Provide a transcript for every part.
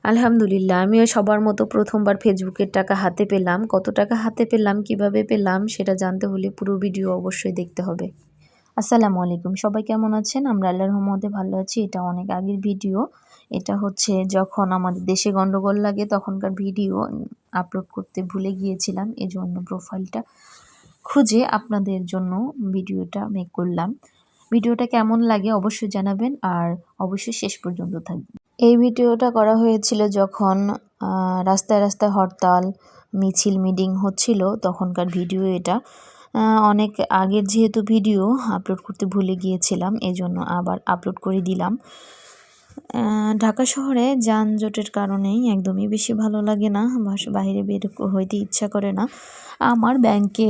আলহামদুলিল্লাহ, আমিও সবার মতো প্রথমবার ফেসবুকের টাকা হাতে পেলাম। কত টাকা হাতে পেলাম, কিভাবে পেলাম সেটা জানতে হলে পুরো ভিডিও অবশ্যই দেখতে হবে। আসসালামু আলাইকুম, সবাই কেমন আছেন? আমরা আল্লাহর রহমতে ভালো আছি। এটা অনেক আগের ভিডিও। এটা হচ্ছে যখন আমাদের দেশে গন্ডগোল লাগে তখনকার ভিডিও আপলোড করতে ভুলে গিয়েছিলাম, এজন্য প্রোফাইলটা খুঁজে আপনাদের জন্য ভিডিওটা মেক করলাম। ভিডিওটা কেমন লাগে অবশ্যই জানাবেন আর অবশ্যই শেষ পর্যন্ত থাকবেন। এই ভিডিওটা করা হয়েছিল যখন রাস্তায় রাস্তায় হরতাল, মিছিল, মিটিং হচ্ছিল তখনকার ভিডিও এটা। অনেক আগের যেহেতু ভিডিও আপলোড করতে ভুলে গিয়েছিলাম, এজন্য আবার আপলোড করে দিলাম। ঢাকা শহরে যানজটের কারণেই একদমই বেশি ভালো লাগে না, বাইরে বের হইতে ইচ্ছা করে না। আমার ব্যাংকে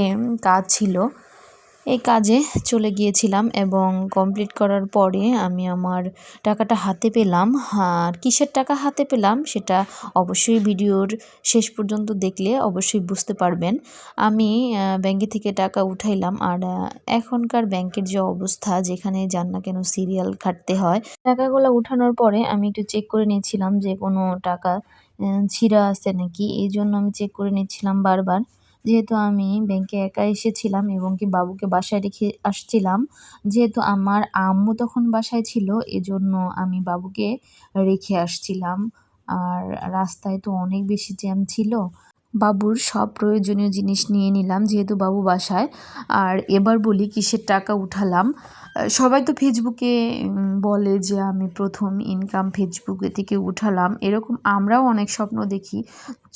কাজ ছিল, এই কাজে চলে গিয়েছিলাম এবং কমপ্লিট করার পরে আমি আমার টাকাটা হাতে পেলাম। আর কিসের টাকা হাতে পেলাম সেটা অবশ্যই ভিডিওর শেষ পর্যন্ত দেখলে অবশ্যই বুঝতে পারবেন। আমি ব্যাংকে থেকে টাকা উঠাইলাম আর এখনকার ব্যাংকের যে অবস্থা, যেখানে যান না কেন সিরিয়াল খাটতে হয়। টাকাগুলো উঠানোর পরে আমি একটু চেক করে নিচ্ছিলাম যে কোনো টাকা ছিঁড়া আছে নাকি, এই জন্য আমি চেক করে নিচ্ছিলাম বারবার। যেহেতু আমি ব্যাংকে একা এসেছিলাম এবং কি বাবুকে বাসায় রেখে আসছিলাম, যেহেতু আমার আম্মু তখন বাসায় ছিল, এজন্য আমি বাবুকে রেখে আসছিলাম। আর রাস্তায় তো অনেক বেশি জ্যাম ছিল। বাবুর সব প্রয়োজনীয় জিনিস নিয়ে নিলাম যেহেতু বাবু বাসায়। আর এবার বলি কিসের টাকা উঠালাম। সবাই তো ফেসবুকে বলে যে আমি প্রথম ইনকাম ফেসবুকে থেকে উঠালাম, এরকম আমরাও অনেক স্বপ্ন দেখি।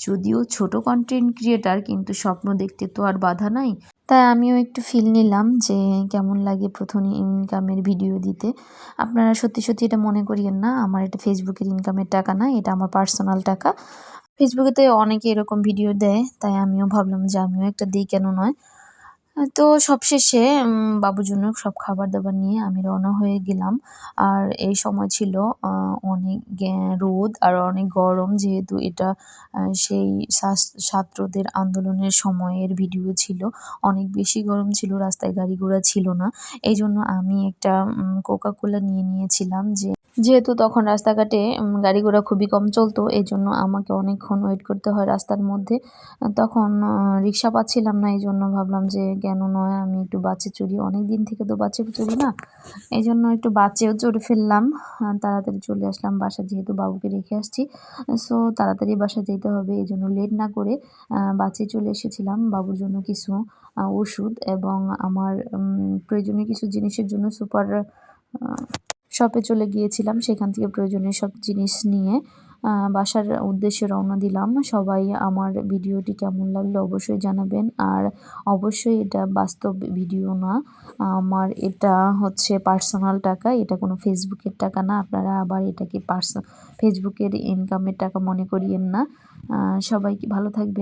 যদিও ছোট কন্টেন্ট ক্রিয়েটার, কিন্তু স্বপ্ন দেখতে তো আর বাধা নাই। তাই আমিও একটু ফিল নিলাম যে কেমন লাগে প্রথম ইনকামের ভিডিও দিতে। আপনারা সত্যি সত্যি এটা মনে করিয়েন না, আমার এটা ফেসবুকের ইনকামের টাকা না, এটা আমার পার্সোনাল টাকা। ফেসবুকেতে অনেকে এরকম ভিডিও দেয়, তাই আমিও ভাবলাম যে আমিও একটা দিই, কেন নয়। তো সবশেষে বাবুর জন্য সব খাবার দাবার নিয়ে আমি রওনা হয়ে গেলাম। আর এই সময় ছিল অনেক রোদ আর অনেক গরম, যেহেতু এটা সেই ছাত্রদের আন্দোলনের সময়ের ভিডিও ছিল। অনেক বেশি গরম ছিল, রাস্তায় গাড়ি ঘোড়া ছিল না, এই জন্য আমি একটা কোকাকোলা নিয়ে নিয়েছিলাম। যেহেতু তখন রাস্তাঘাটে গাড়ি ঘোড়া খুবই কম চলতো, এই জন্য আমাকে অনেকক্ষণ ওয়েট করতে হয় রাস্তার মধ্যে। তখন রিক্সা পাচ্ছিলাম না, এই জন্য ভাবলাম যে কেন নয় আমি একটু বাসে চড়ি, অনেক দিন থেকে তো বাসে চড়ি না, এই জন্য একটু বাসেও চড়ে ফেললাম। তাড়াতাড়ি চলে আসলাম বাসা, যেহেতু বাবুকে রেখে আসছি, সো তাড়াতাড়ি বাসা যেতে হবে, এই জন্য লেট না করে বাসে চলে এসেছিলাম। বাবুর জন্য কিছু ওষুধ এবং আমার প্রয়োজনীয় কিছু জিনিসের জন্য সুপার শপে চলে গিয়েছিলাম, সেখান থেকে প্রয়োজনীয় সব জিনিস নিয়ে বাসার উদ্দেশ্যে রওনা দিলাম। সবাই আমার ভিডিওটি কেমন লাগলো অবশ্যই জানাবেন। আর অবশ্যই এটা বাস্তব ভিডিও না, আমার এটা হচ্ছে পার্সোনাল টাকা, এটা কোনো ফেসবুকের টাকা না। আপনারা আবার এটাকে ফেসবুকের ইনকামের টাকা মনে করিয়েন না। সবাই ভালো থাকবেন।